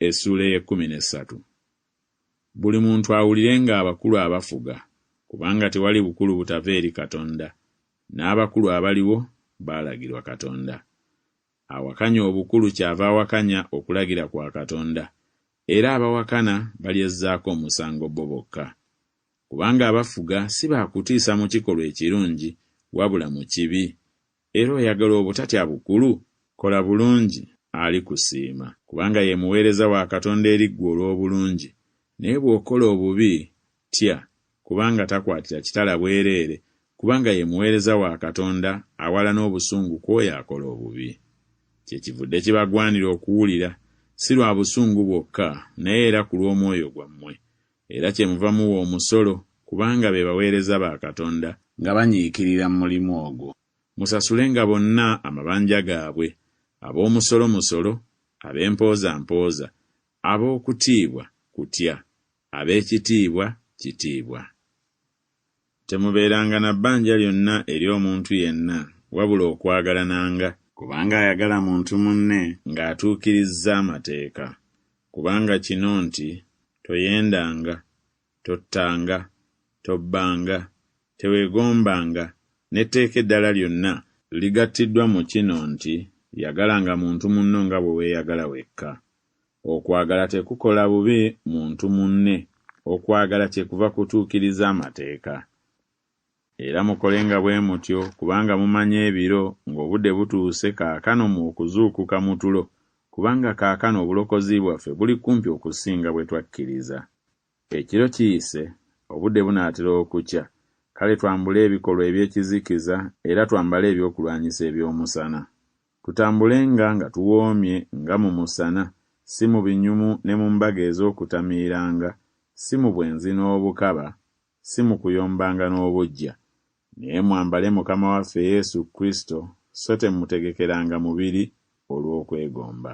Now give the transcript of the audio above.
Essula 13. Buli muntu awulirenga abakulu abafuga, kubanga tewali bukulu butava eri Katonda, n'abakulu abaliwo baalagirwa Katonda. Awakanya obukulu kyava awakanya okulagira kwa Katonda, era abawakana balyezzaako omusango bo bokka. Kubanga abafuga si baakutiisa mu kikolwa ekirungi, wabula mu kibi. Era oyagala obutatya bukulu, kola bulungi alikusiima, kubanga ye muweereza wa Katonda eri ggwe olw'obulungi. Naye bw'okola obubi, tya, kubanga takwatira kitala bwereere, kubanga ye muweereza wa Katonda awala n'obusungu kw'oyo akola obubi. Kyekivudde kibagwanira okuwulira, si lwa busungu bwokka, naye era ku lw'omwoyo gwammwe. Era kyemuva muwa omusolo, kubanga be baweereza ba Katonda, nga banyiikirira mu mulimu ogwo. Musasulenga bonna amabanja gaabwe, ab'omusolo, ab'empooza, ab'okutiibwa, kutya, ab'ekitiibwa, kitiibwa. Temubeeranga na bbanja lyonna eri omuntu yenna, wabula okwagalananga, kubanga ayagala muntu munne ng'atuukirizza amateeka. Kubanga kino nti, toyendanga, tottanga, tobbanga, teweegombanga, n'etteeka eddala lyonna ligattiddwa mu kino nti, yagalanga muntu munno nga bwe weeyagala wekka. Okwagala tekukola bubi muntu munne, okwagala kyekuva kutuukiriza amateeka. Era mukolenga bwe mutyo, kubanga mumanyi ebiro ng'obudde butuuse kaakano mu okuzuukuka mu tulo, kubanga kaakano obulokozi bwaffe buli kumpi okusinga bwe twakkiriza. Ekiro kiyise, obudde bunaatera okukya, kale twambule ebikolwa eby'ekizikiza era twambale ebyokulwanyisa eby'omusana. Tutambulenga nga tuwoomye nga mu musana, si mu binyumu ne mu mbaga ez'okutamiiranga, si mu bwenzi n'obukaba, si mu kuyombanga n'obujja. Naye mwambale Mukama waffe Yesu Kristo, so temutegekeranga mubiri olw'okwegomba.